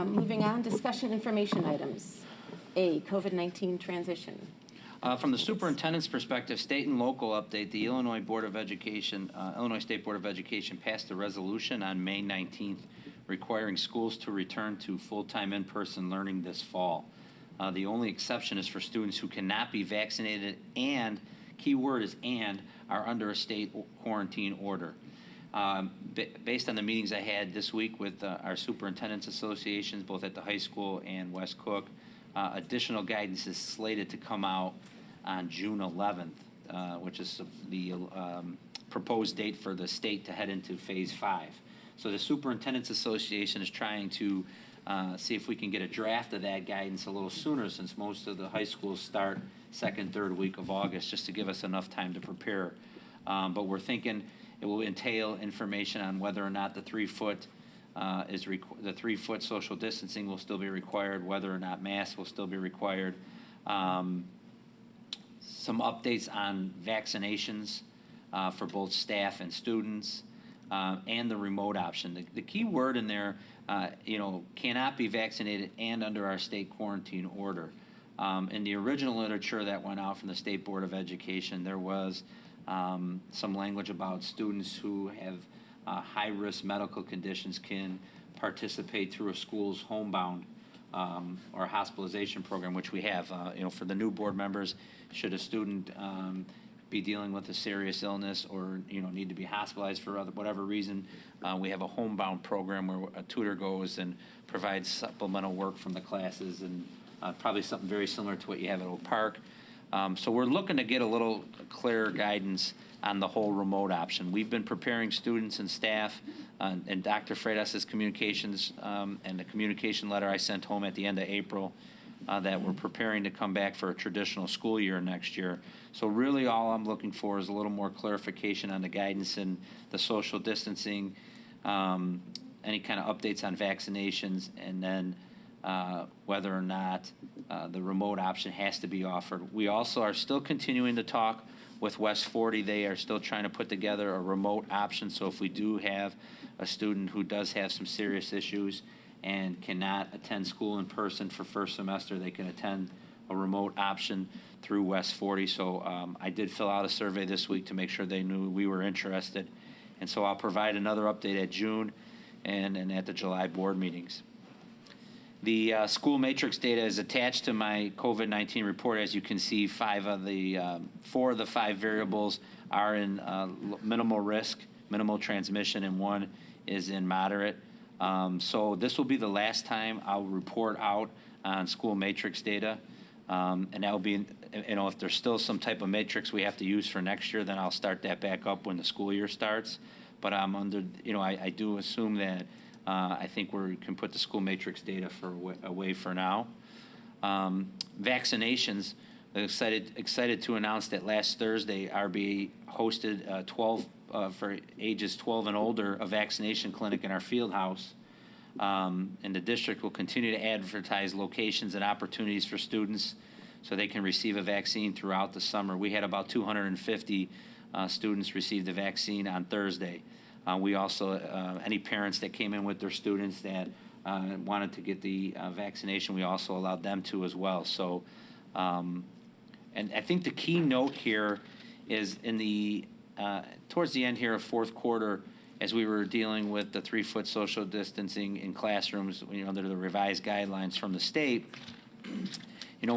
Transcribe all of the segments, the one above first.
Moving on, discussion information items. A, COVID-19 transition. From the superintendent's perspective, state and local update, the Illinois Board of Education, Illinois State Board of Education passed a resolution on May 19th requiring schools to return to full-time in-person learning this fall. The only exception is for students who cannot be vaccinated and, key word is and, are under a state quarantine order. Based on the meetings I had this week with our superintendents associations, both at the high school and West Cook, additional guidance is slated to come out on June 11th, which is the proposed date for the state to head into phase 5. So the Superintendent's Association is trying to see if we can get a draft of that guidance a little sooner, since most of the high schools start second, third week of August, just to give us enough time to prepare. But we're thinking it will entail information on whether or not the 3-foot the 3-foot social distancing will still be required, whether or not masks will still be required. Some updates on vaccinations for both staff and students, and the remote option. The key word in there, cannot be vaccinated and under our state quarantine order. In the original literature that went out from the State Board of Education, there was some language about students who have high-risk medical conditions can participate through a school's homebound or hospitalization program, which we have. For the new board members, should a student be dealing with a serious illness or need to be hospitalized for whatever reason, we have a homebound program where a tutor goes and provides supplemental work from the classes, and probably something very similar to what you have at Oak Park. So we're looking to get a little clearer guidance on the whole remote option. We've been preparing students and staff, and Dr. Freitas' communications and the communication letter I sent home at the end of April that we're preparing to come back for a traditional school year next year. So really all I'm looking for is a little more clarification on the guidance and the social distancing, any kind of updates on vaccinations, and then whether or not the remote option has to be offered. We also are still continuing to talk with West 40. They are still trying to put together a remote option, so if we do have a student who does have some serious issues and cannot attend school in person for first semester, they can attend a remote option through West 40. So I did fill out a survey this week to make sure they knew we were interested. And so I'll provide another update at June and at the July board meetings. The school matrix data is attached to my COVID-19 report. As you can see, 4 of the 5 variables are in minimal risk, minimal transmission, and 1 is in moderate. So this will be the last time I'll report out on school matrix data. And that will be, if there's still some type of matrix we have to use for next year, then I'll start that back up when the school year starts. But I'm I do assume that I think we can put the school matrix data away for now. Vaccinations, excited to announce that last Thursday, RB hosted 12 for ages 12 and older, a vaccination clinic in our field house. And the district will continue to advertise locations and opportunities for students so they can receive a vaccine throughout the summer. We had about 250 students receive the vaccine on Thursday. We also, any parents that came in with their students that wanted to get the vaccination, we also allowed them to as well. So, and I think the key note here is in the towards the end here of fourth quarter, as we were dealing with the 3-foot social distancing in classrooms, under the revised guidelines from the state,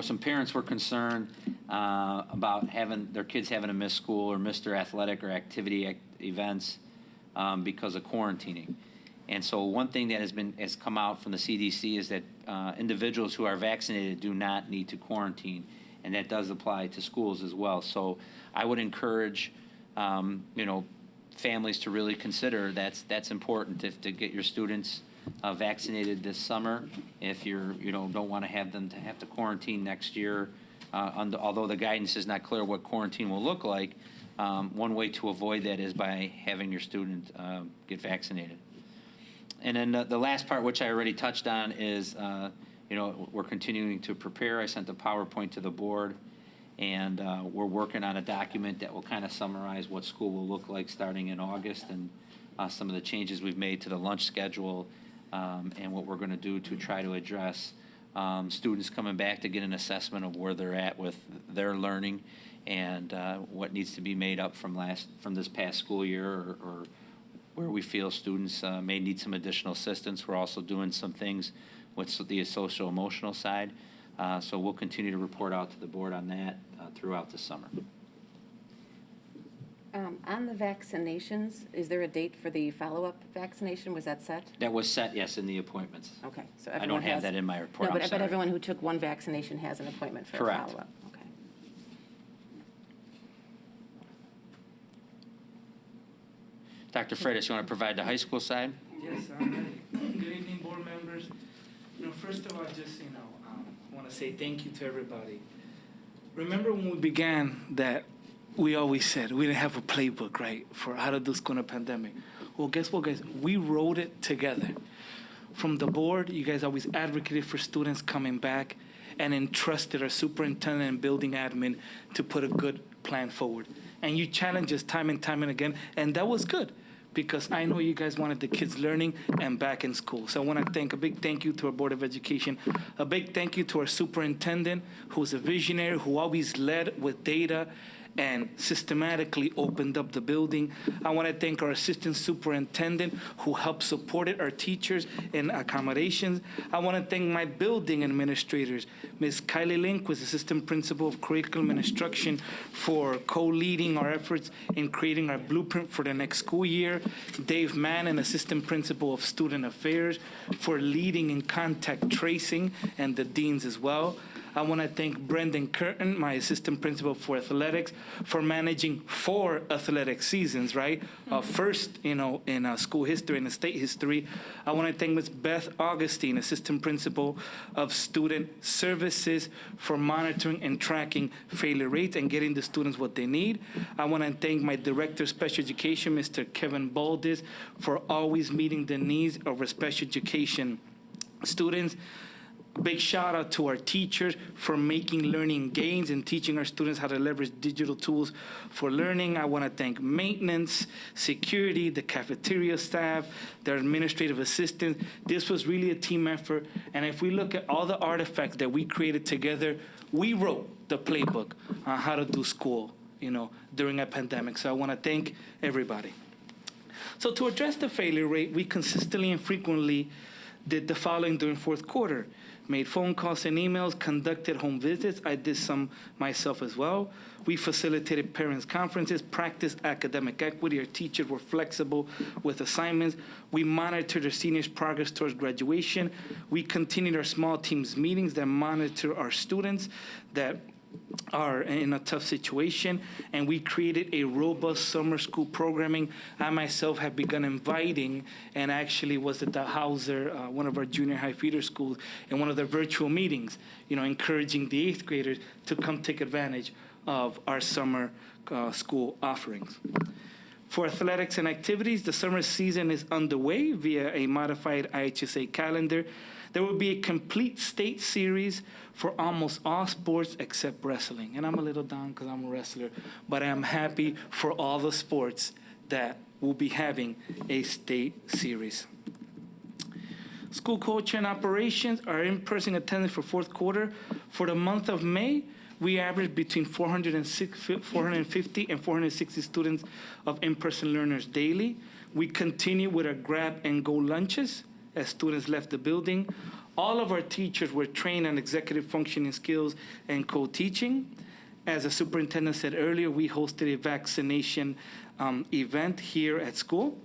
some parents were concerned about having their kids having to miss school or miss their athletic or activity events because of quarantining. And so one thing that has come out from the CDC is that individuals who are vaccinated do not need to quarantine, and that does apply to schools as well. So I would encourage families to really consider that's important to get your students vaccinated this summer. If you don't want to have them to have to quarantine next year, although the guidance is not clear what quarantine will look like, one way to avoid that is by having your student get vaccinated. And then the last part, which I already touched on, is we're continuing to prepare. I sent a PowerPoint to the board, and we're working on a document that will kind of summarize what school will look like starting in August, and some of the changes we've made to the lunch schedule and what we're going to do to try to address students coming back to get an assessment of where they're at with their learning and what needs to be made up from this past school year or where we feel students may need some additional assistance. We're also doing some things with the social emotional side. So we'll continue to report out to the board on that throughout the summer. On the vaccinations, is there a date for the follow-up vaccination? Was that set? That was set, yes, in the appointments. Okay, so I everyone don't have has- that in my report. No, I'm but sorry. everyone who took one vaccination has an appointment for a Correct. follow-up. Okay. Dr. Freitas, you want to provide the high school side? Yes, I'm ready. Good evening, board members. First of all, just, want to say thank you to everybody. Remember when we began that we always said we didn't have a playbook, right, for how to do school in a pandemic. Well, guess what, guys? We wrote it together. From the board, you guys always advocated for students coming back and entrusted our superintendent and building admin to put a good plan forward. And you challenged us time and time and again, and that was good, because I know you guys wanted the kids learning and back in school. So I want to thank a big thank you to our Board of Education, a big thank you to our superintendent, who's a visionary, who always led with data and systematically opened up the building. I want to thank our assistant superintendent who helped supported our teachers in accommodations. I want to thank my building administrators, Ms. Kylie Lindquist, assistant principal of curriculum and instruction, for co-leading our efforts in creating our blueprint for the next school year. Dave Mann, an assistant principal of student affairs, for leading in contact tracing, and the deans as well. I want to thank Brendan Curtin, my assistant principal for athletics, for managing 4 athletic seasons, right? First, in school history and state history. I want to thank Ms. Beth Augustine, assistant principal of student services, for monitoring and tracking failure rates and getting the students what they need. I want to thank my director of special education, Mr. Kevin Baldis, for always meeting the needs of our special education students. Big shout out to our teachers for making learning gains and teaching our students how to leverage digital tools for learning. I want to thank maintenance, security, the cafeteria staff, their administrative assistants. This was really a team effort. And if we look at all the artifacts that we created together, we wrote the playbook on how to do school, during a pandemic. So I want to thank everybody. So to address the failure rate, we consistently and frequently did the following during fourth quarter. Made phone calls and emails, conducted home visits. I did some myself as well. We facilitated parents' conferences, practiced academic equity. Our teachers were flexible with assignments. We monitored our seniors' progress towards graduation. We continued our small teams meetings that monitor our students that are in a tough situation, and we created a robust summer school programming. I myself have begun inviting, and actually was at the Hauser, one of our junior high feeder schools, in one of their virtual meetings, encouraging the 8th graders to come take advantage of our summer school offerings. For athletics and activities, the summer season is underway via a modified IHSA calendar. There will be a complete state series for almost all sports except wrestling. And I'm a little down because I'm a wrestler, but I'm happy for all the sports that will be having a state series. School culture and operations are in-person attendance for fourth quarter. For the month of May, we averaged between 450 and 460 students of in-person learners daily. We continue with our grab and go lunches as students left the building. All of our teachers were trained on executive functioning skills and co-teaching. As the superintendent said earlier, we hosted a vaccination event here at school.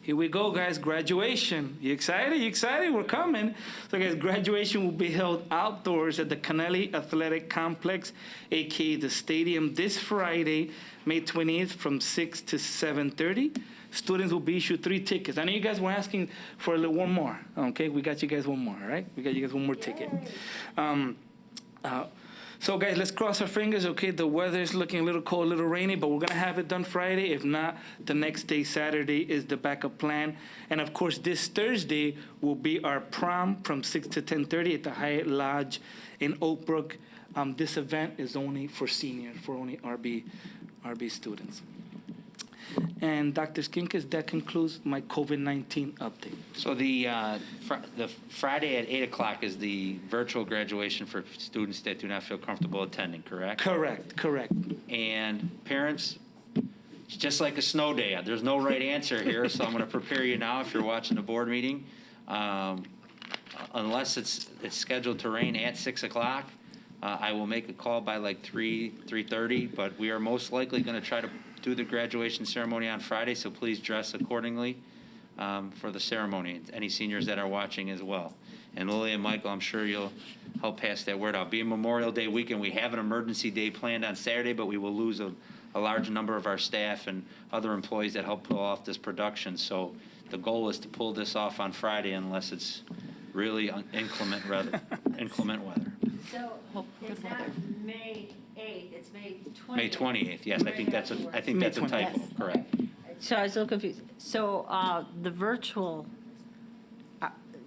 Here we go, guys, graduation. You excited? You excited? We're coming. So, guys, graduation will be held outdoors at the Kennelly Athletic Complex, aka the stadium, this Friday, May 20th from 6 to 7:30. Students will be issued 3 tickets. I know you guys were asking for a little one more. Okay, we got you guys one more, all right? We got you guys one more ticket. So, guys, let's cross our fingers, okay? The weather is looking a little cold, a little rainy, but we're going to have it done Friday. If not, the next day, Saturday, is the backup plan. And, of course, this Thursday will be our prom from 6 to 10:30 at the Hyatt Lodge in Oak Brook. This event is only for seniors, for only RB students. And Dr. Skinkis, that concludes my COVID-19 update. So the Friday at 8 o'clock is the virtual graduation for students that do not feel comfortable attending, correct? Correct. And parents, it's just like a snow day. There's no right answer here, so I'm going to prepare you now if you're watching the board meeting. Unless it's scheduled to rain at 6 o'clock, I will make a call by like 3:30, but we are most likely going to try to do the graduation ceremony on Friday, so please dress accordingly for the ceremony. Any seniors that are watching as well. And Lily and Michael, I'm sure you'll help pass that word out. Being Memorial Day weekend, we have an emergency day planned on Saturday, but we will lose a large number of our staff and other employees that help pull off this production. So the goal is to pull this off on Friday unless it's really inclement weather. So good it's not May 8th, it's May 20th. May 28th, yes, I think that's a May typo, 20th. correct. So I was a little confused. So the virtual,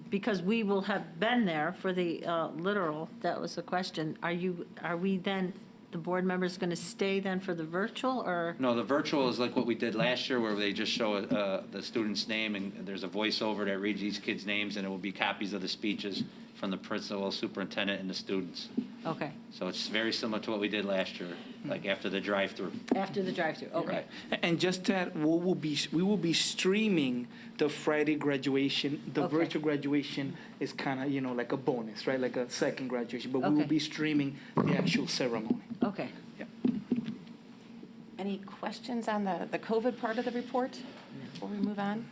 because we will have been there for the literal, that was the question. Are we then, the board members going to stay then for the virtual, or? No, the virtual is like what we did last year where they just show the student's name and there's a voiceover that reads these kids' names and it will be copies of the speeches from the principal, superintendent, and the students. Okay, So it's very similar to what we did last year, like after the drive-through. after the drive-through, okay. Right. And just that, we will be streaming the Friday graduation. The Okay. virtual graduation is kind of, like a bonus, right? Like a second graduation, but we will Okay. be streaming the actual ceremony. Okay. Any questions on the COVID part of the report before we move on?